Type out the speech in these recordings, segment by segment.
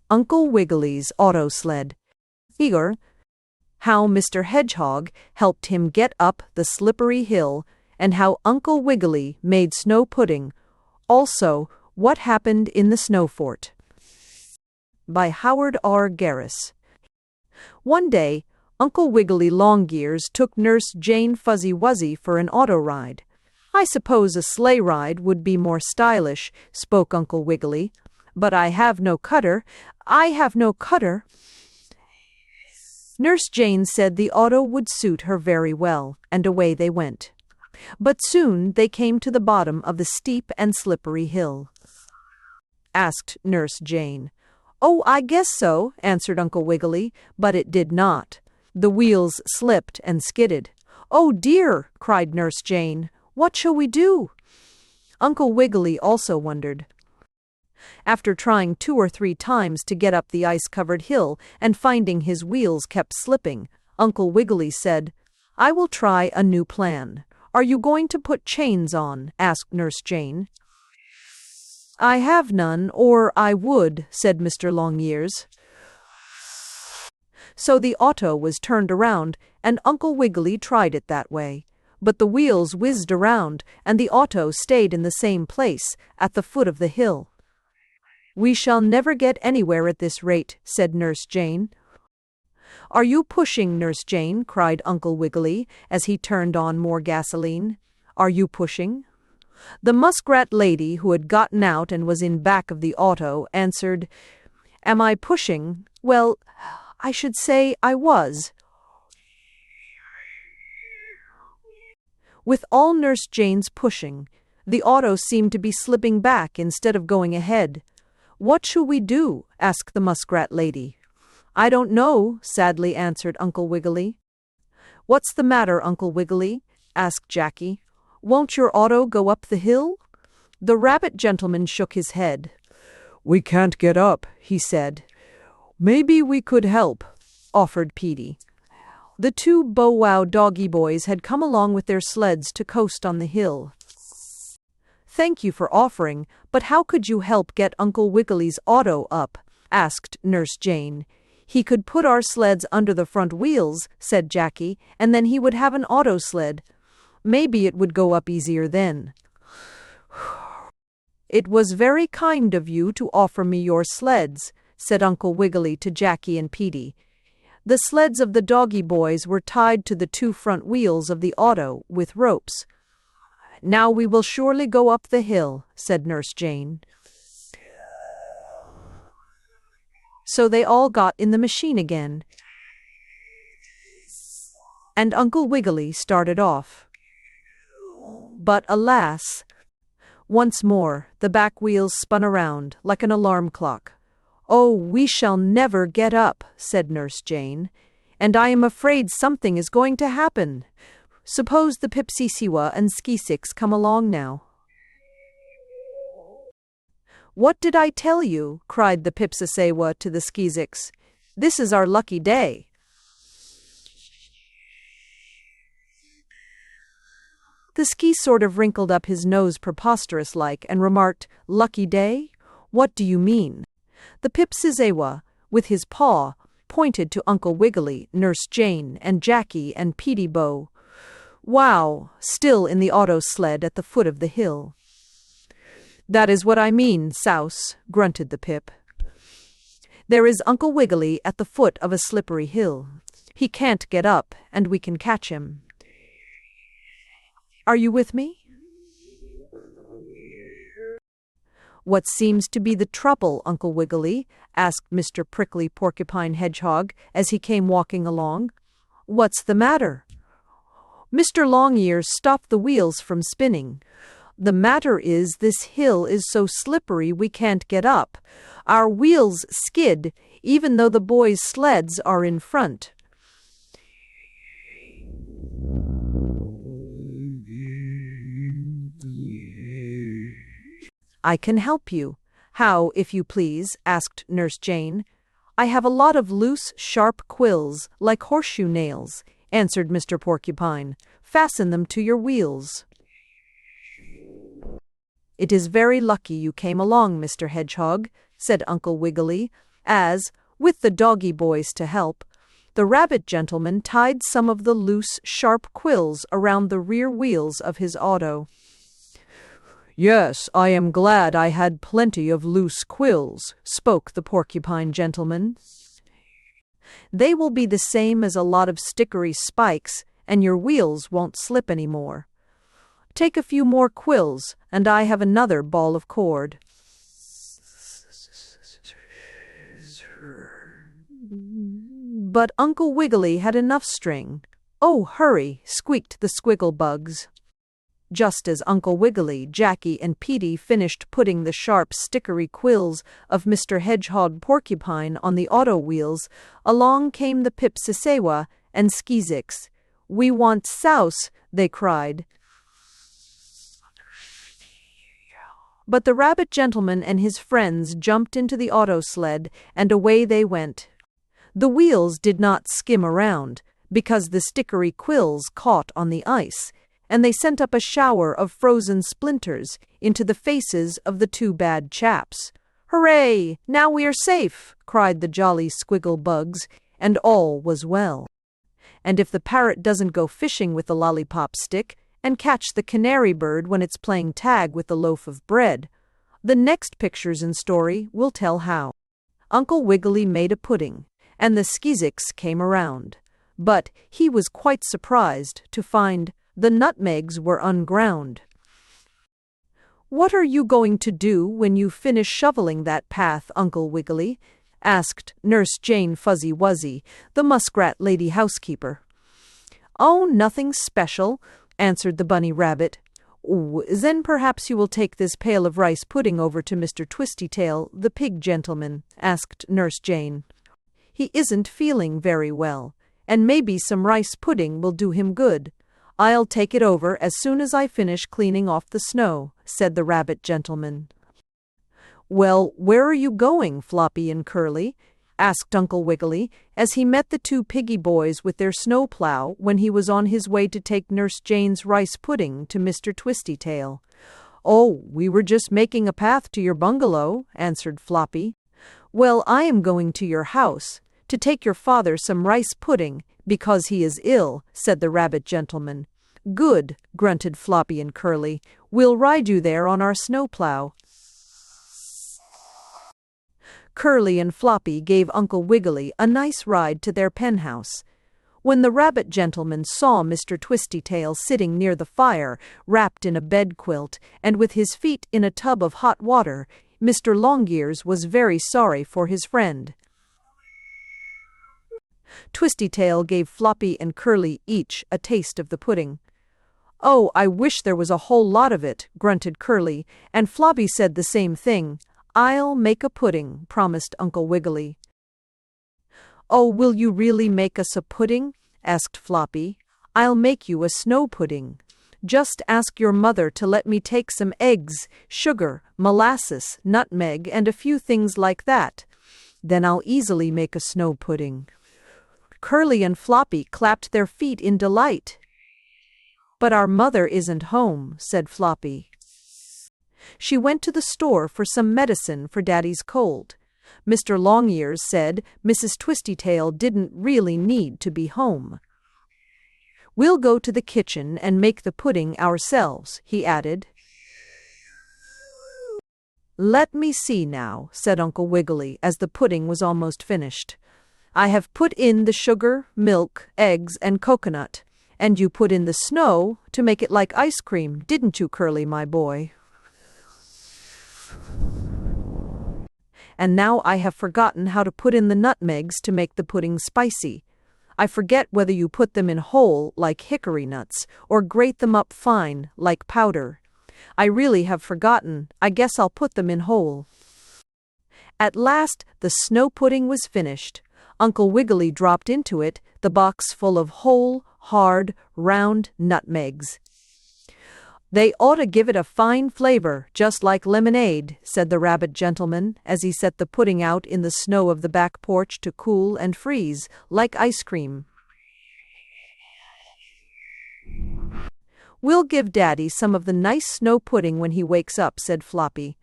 Uncle Wiggily's Auto Sled. Eager. How Mr. Hedgehog helped him get up the slippery hill, and how Uncle Wiggily made snow pudding. Also, what happened in the snow fort. By Howard R. Garis. One day, Uncle Wiggily Longears took Nurse Jane Fuzzy Wuzzy for an auto ride. "I suppose a sleigh ride would be more stylish," spoke Uncle Wiggily. "But I have no cutter. I have no cutter." Nurse Jane said the auto would suit her very well, and away they went. But soon they came to the bottom of the steep and slippery hill. Asked Nurse Jane. "Oh, I guess so," answered Uncle Wiggily, but it did not. The wheels slipped and skidded. "Oh dear," cried Nurse Jane. "What shall we do?" Uncle Wiggily also wondered. After trying 2 or 3 times to get up the ice-covered hill and finding his wheels kept slipping, Uncle Wiggily said, "I will try a new plan. Are you going to put chains on?" asked Nurse Jane. "I have none, or I would," said Mr. Longears. So the auto was turned around, and Uncle Wiggily tried it that way. But the wheels whizzed around, and the auto stayed in the same place, at the foot of the hill. "We shall never get anywhere at this rate," said Nurse Jane. "Are you pushing, Nurse Jane?" cried Uncle Wiggily, as he turned on more gasoline. "Are you pushing?" The muskrat lady, who had gotten out and was in back of the auto, answered, "Am I pushing? Well, I should say I was." With all Nurse Jane's pushing, the auto seemed to be slipping back instead of going ahead. "What shall we do?" asked the muskrat lady. "I don't know," sadly answered Uncle Wiggily. "What's the matter, Uncle Wiggily?" asked Jackie. "Won't your auto go up the hill?" The rabbit gentleman shook his head. "We can't get up," he said. "Maybe we could help," offered Petey. The 2 bow-wow doggy boys had come along with their sleds to coast on the hill. "Thank you for offering, but how could you help get Uncle Wiggily's auto up?" asked Nurse Jane. "He could put our sleds under the front wheels," said Jackie, "and then he would have an auto sled. Maybe it would go up easier then." "It was very kind of you to offer me your sleds," said Uncle Wiggily to Jackie and Petey. The sleds of the doggy boys were tied to the 2 front wheels of the auto with ropes. "Now we will surely go up the hill," said Nurse Jane. So they all got in the machine again, and Uncle Wiggily started off. But alas, once more the back wheels spun around like an alarm clock. "Oh, we shall never get up," said Nurse Jane, "and I am afraid something is going to happen. Suppose the Pipsisiwa and Skisix come along now." "What did I tell you?" cried the Pipsisiwa to the Skisix. "This is our lucky day." The Ski sort of wrinkled up his nose preposterous-like and remarked, "Lucky day? What do you mean?" The Pipsisiwa, with his paw, pointed to Uncle Wiggily, Nurse Jane, and Jackie and Petey Bow. "Wow!" still in the auto sled at the foot of the hill. "That is what I mean, Souse," grunted the Pip. "There is Uncle Wiggily at the foot of a slippery hill. He can't get up, and we can catch him. Are you with me?" "What seems to be the trouble, Uncle Wiggily?" asked Mr. Prickly Porcupine Hedgehog as he came walking along. "What's the matter?" Mr. Longears stopped the wheels from spinning. "The matter is this hill is so slippery we can't get up. Our wheels skid, even though the boys' sleds are in front." "I can help you." "How, if you please?" asked Nurse Jane. "I have a lot of loose, sharp quills, like horseshoe nails," answered Mr. Porcupine. "Fasten them to your wheels." "It is very lucky you came along, Mr. Hedgehog," said Uncle Wiggily. as, with the doggy boys to help, the rabbit gentleman tied some of the loose, sharp quills around the rear wheels of his auto. "Yes, I am glad I had plenty of loose quills," spoke the porcupine gentleman. "They will be the same as a lot of stickery spikes, and your wheels won't slip any more. Take a few more quills, and I have another ball of cord." But Uncle Wiggily had enough string. "Oh, hurry!" squeaked the squiggle bugs. Just as Uncle Wiggily, Jackie, and Petey finished putting the sharp, stickery quills of Mr. Hedgehog Porcupine on the auto wheels, along came the Pipsissewa and Skeezicks. "We want souse!" they cried. But the rabbit gentleman and his friends jumped into the auto sled, and away they went. The wheels did not skim around, because the stickery quills caught on the ice, and they sent up a shower of frozen splinters into the faces of the two bad chaps. "Hooray! Now we are safe!" cried the jolly squiggle bugs, and all was well. And if the parrot doesn't go fishing with the lollipop stick and catch the canary bird when it's playing tag with the loaf of bread, the next pictures and story will tell how. Uncle Wiggily made a pudding, and the Skeezicks came around. But he was quite surprised to find the nutmegs were unground. "What are you going to do when you finish shoveling that path, Uncle Wiggily?" asked Nurse Jane Fuzzy Wuzzy, the muskrat lady housekeeper. "Oh, nothing special," answered the bunny rabbit. "Then perhaps you will take this pail of rice pudding over to Mr. Twistytail, the pig gentleman," asked Nurse Jane. "He isn't feeling very well, and maybe some rice pudding will do him good. I'll take it over as soon as I finish cleaning off the snow," said the rabbit gentleman. "Well, where are you going, Floppy and Curly?" asked Uncle Wiggily, as he met the two piggy boys with their snowplow when he was on his way to take Nurse Jane's rice pudding to Mr. Twistytail. "Oh, we were just making a path to your bungalow," answered Floppy. "Well, I am going to your house to take your father some rice pudding because he is ill," said the rabbit gentleman. "Good," grunted Floppy and Curly. "We'll ride you there on our snowplow." Curly and Floppy gave Uncle Wiggily a nice ride to their penhouse. When the rabbit gentleman saw Mr. Twistytail sitting near the fire, wrapped in a bed quilt, and with his feet in a tub of hot water, Mr. Longears was very sorry for his friend. Twistytail gave Floppy and Curly each a taste of the pudding. "Oh, I wish there was a whole lot of it," grunted Curly, and Floppy said the same thing. "I'll make a pudding," promised Uncle Wiggily. "Oh, will you really make us a pudding?" asked Floppy. "I'll make you a snow pudding. Just ask your mother to let me take some eggs, sugar, molasses, nutmeg, and a few things like that. Then I'll easily make a snow pudding." Curly and Floppy clapped their feet in delight. "But our mother isn't home," said Floppy. "She went to the store for some medicine for Daddy's cold. Mr. Longears said Mrs. Twistytail didn't really need to be home. We'll go to the kitchen and make the pudding ourselves," he added. "Let me see now," said Uncle Wiggily as the pudding was almost finished. "I have put in the sugar, milk, eggs, and coconut, and you put in the snow to make it like ice cream, didn't you, Curly, my boy? And now I have forgotten how to put in the nutmegs to make the pudding spicy. I forget whether you put them in whole, like hickory nuts, or grate them up fine, like powder. I really have forgotten. I guess I'll put them in whole." At last the snow pudding was finished. Uncle Wiggily dropped into it the box full of whole, hard, round nutmegs. "They ought to give it a fine flavor, just like lemonade," said the rabbit gentleman as he set the pudding out in the snow of the back porch to cool and freeze, like ice cream. "We'll give Daddy some of the nice snow pudding when he wakes up," said Floppy.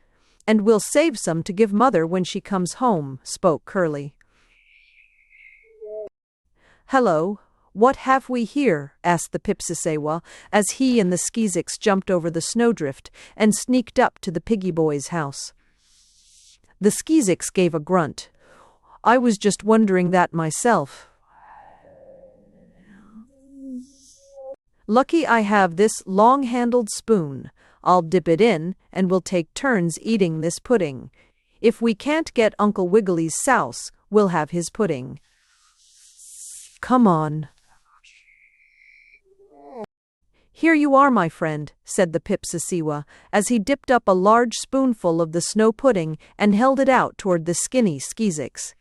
"And we'll save some to give Mother when she comes home," spoke Curly. "Hello, what have we here?" asked the Pipsissewa, as he and the Skeezicks jumped over the snowdrift and sneaked up to the Piggy Boy's house. The Skeezicks gave a grunt. "I was just wondering that myself. Lucky I have this long-handled spoon. I'll dip it in, and we'll take turns eating this pudding. If we can't get Uncle Wiggily's souse, we'll have his pudding. Come on." "Here you are, my friend," said the Pipsissewa, as he dipped up a large spoonful of the snow pudding and held it out toward the skinny Skeezicks.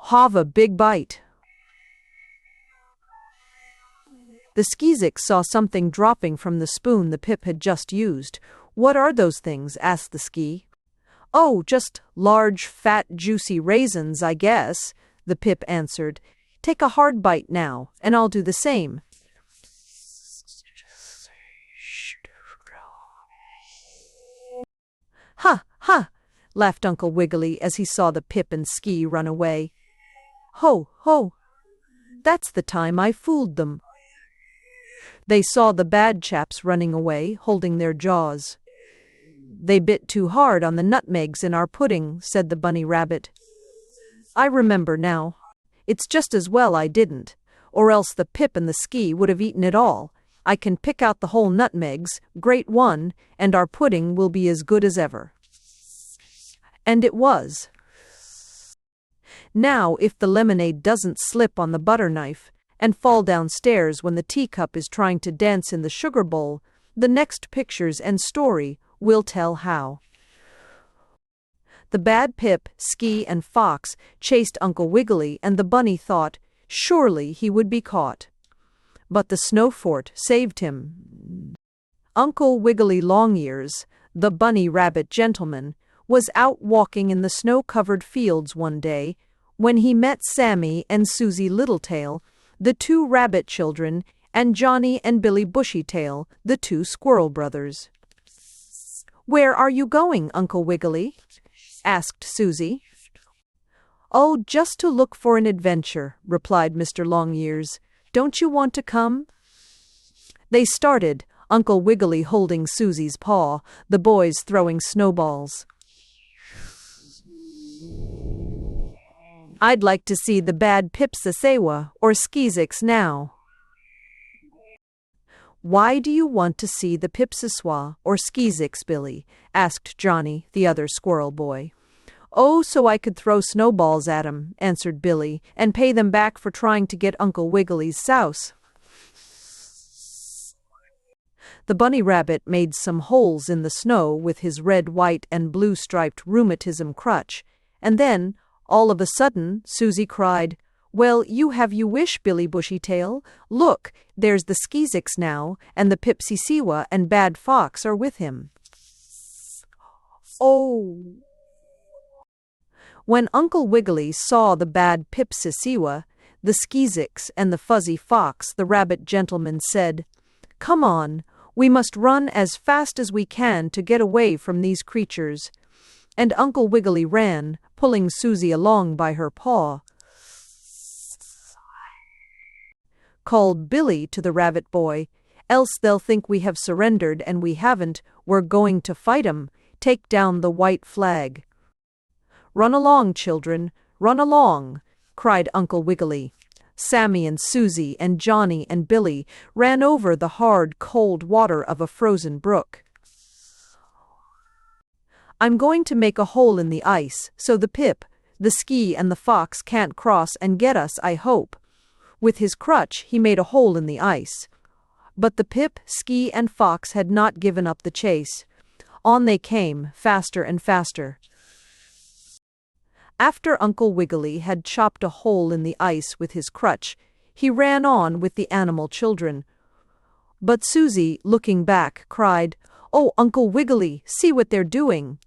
"Have a big bite." The Skeezicks saw something dropping from the spoon the Pip had just used. "What are those things?" asked the Skee. "Oh, just large, fat, juicy raisins, I guess," the Pip answered. "Take a hard bite now, and I'll do the same." "Ha, ha!" laughed Uncle Wiggily as he saw the Pip and Skee run away. "Ho, ho! That's the time I fooled them." They saw the bad chaps running away, holding their jaws. "They bit too hard on the nutmegs in our pudding," said the bunny rabbit. "I remember now. It's just as well I didn't, or else the Pip and the Skee would have eaten it all. I can pick out the whole nutmegs, great one, and our pudding will be as good as ever." And it was. Now, if the lemonade doesn't slip on the butter knife and fall downstairs when the teacup is trying to dance in the sugar bowl, the next pictures and story will tell how. The bad Pip, Skee, and Fox chased Uncle Wiggily, and the bunny thought, surely he would be caught. But the snow fort saved him. Uncle Wiggily Longears, the bunny rabbit gentleman, was out walking in the snow-covered fields one day when he met Sammy and Susie Littletail, the two rabbit children, and Johnny and Billy Bushytail, the two squirrel brothers. "Where are you going, Uncle Wiggily?" asked Susie. "Oh, just to look for an adventure," replied Mr. Longears. "Don't you want to come?" They started, Uncle Wiggily holding Susie's paw, the boys throwing snowballs. "I'd like to see the bad Pipsissewa or Skeezicks now." "Why do you want to see the Pipsissewa or Skeezicks, Billy?" asked Johnny, the other squirrel boy. "Oh, so I could throw snowballs at 'em," answered Billy, "and pay them back for trying to get Uncle Wiggily's souse." The bunny rabbit made some holes in the snow with his red, white, and blue-striped rheumatism crutch, and then, all of a sudden, Susie cried, "Well, you have you wish, Billy Bushytail. Look, there's the Skeezicks now, and the Pipsissewa and Bad Fox are with him." "Oh!" When Uncle Wiggily saw the bad Pipsissewa, the Skeezicks, and the fuzzy fox, the rabbit gentleman said, "Come on, we must run as fast as we can to get away from these creatures." And Uncle Wiggily ran, pulling Susie along by her paw. "Called Billy to the rabbit boy, else they'll think we have surrendered, and we haven't. We're going to fight 'em. Take down the white flag." "Run along, children, run along," cried Uncle Wiggily. Sammy and Susie and Johnny and Billy ran over the hard, cold water of a frozen brook. "I'm going to make a hole in the ice, so the Pip, the Skee, and the Fox can't cross and get us, I hope." With his crutch, he made a hole in the ice. But the Pip, Skee, and Fox had not given up the chase. On they came, faster and faster. After Uncle Wiggily had chopped a hole in the ice with his crutch, he ran on with the animal children. But Susie, looking back, cried, "Oh, Uncle Wiggily, see what they're doing!"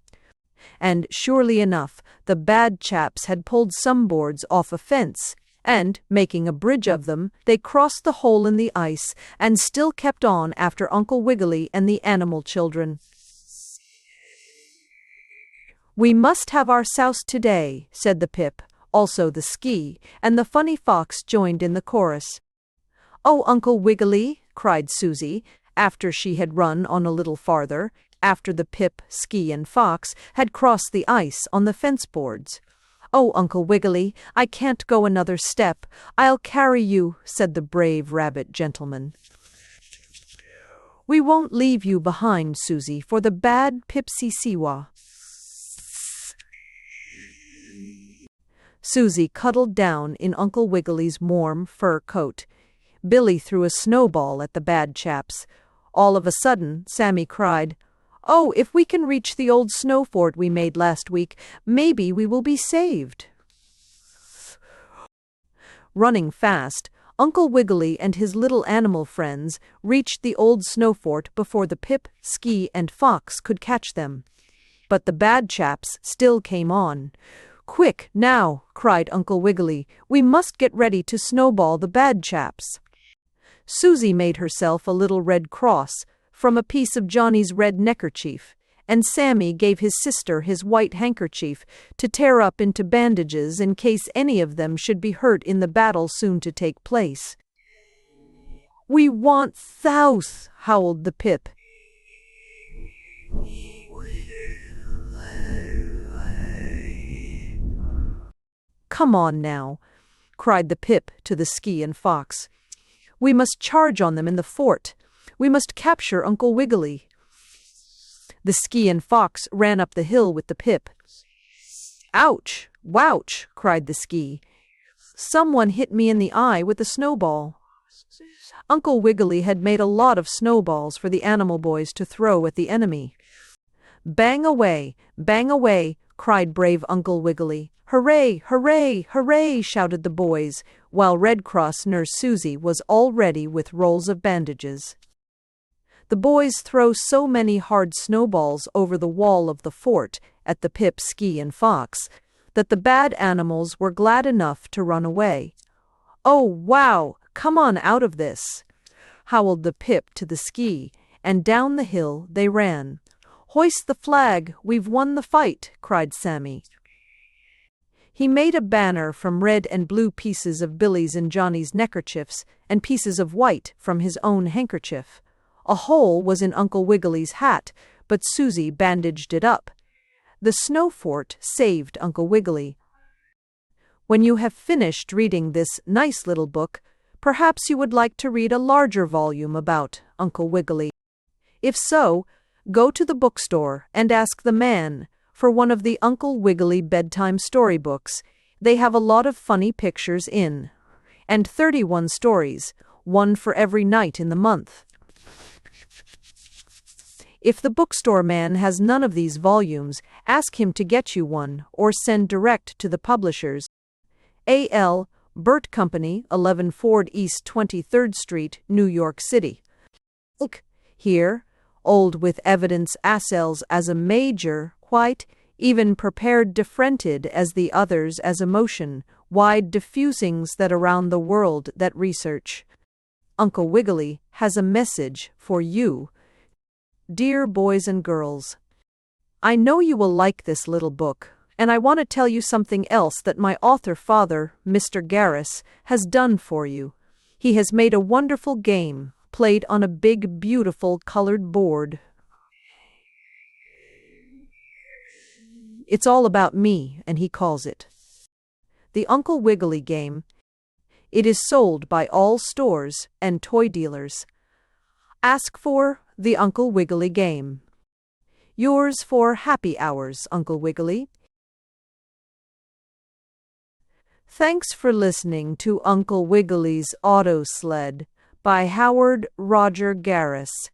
And surely enough, the bad chaps had pulled some boards off a fence, and, making a bridge of them, they crossed the hole in the ice and still kept on after Uncle Wiggily and the animal children. We must have our souse today, said the Pip, also the Ski, and the funny fox joined in the chorus. Oh, Uncle Wiggily, cried Susie, after she had run on a little farther, after the Pip, Ski, and Fox had crossed the ice on the fence boards. Oh, Uncle Wiggily, I can't go another step. I'll carry you, said the brave rabbit gentleman. We won't leave you behind, Susie, for the bad Pipsy-Siwa. Susie cuddled down in Uncle Wiggily's warm fur coat. Billy threw a snowball at the bad chaps. All of a sudden, Sammy cried, Oh, if we can reach the old snow fort we made last week, maybe we will be saved. Running fast, Uncle Wiggily and his little animal friends reached the old snow fort before the Pip, Ski, and Fox could catch them. But the bad chaps still came on. Quick, now, cried Uncle Wiggily, we must get ready to snowball the bad chaps. Susie made herself a little red cross from a piece of Johnny's red neckerchief, and Sammy gave his sister his white handkerchief to tear up into bandages in case any of them should be hurt in the battle soon to take place. We want South, howled the Pip. Come on now, cried the Pip to the Ski and Fox. We must charge on them in the fort. We must capture Uncle Wiggily. The Ski and Fox ran up the hill with the Pip. Ouch! Wouch! Cried the Ski. Someone hit me in the eye with a snowball. Uncle Wiggily had made a lot of snowballs for the animal boys to throw at the enemy. Bang away! Bang away! Cried brave Uncle Wiggily. Hooray! Hooray! Hooray! Shouted the boys, while Red Cross Nurse Susie was all ready with rolls of bandages. The boys threw so many hard snowballs over the wall of the fort at the Pip, Ski, and Fox that the bad animals were glad enough to run away. Oh, wow! Come on out of this! Howled the Pip to the Ski, and down the hill they ran. Hoist the flag! We've won the fight! Cried Sammy. He made a banner from red and blue pieces of Billy's and Johnny's neckerchiefs and pieces of white from his own handkerchief. A hole was in Uncle Wiggily's hat, but Susie bandaged it up. The snow fort saved Uncle Wiggily. When you have finished reading this nice little book, perhaps you would like to read a larger volume about Uncle Wiggily. If so, go to the bookstore and ask the man for one of the Uncle Wiggily bedtime storybooks. They have a lot of funny pictures in, and 31 stories, one for every night in the month. If the bookstore man has none of these volumes, ask him to get you one or send direct to the publishers. A.L. Burt Company, 11 Ford East 23rd Street, New York City. Look, here, old with evidence as as a major, quite, even prepared differented as the others as emotion, wide diffusings that around the world that research. Uncle Wiggily has a message for you. Dear boys and girls, I know you will like this little book, and I want to tell you something else that my author father, Mr. Garis, has done for you. He has made a wonderful game, played on a big, beautiful colored board. It's all about me, and he calls it the Uncle Wiggily game. It is sold by all stores and toy dealers. Ask for the Uncle Wiggily game. Yours for happy hours, Uncle Wiggily. Thanks for listening to Uncle Wiggily's Auto Sled by Howard Roger Garis.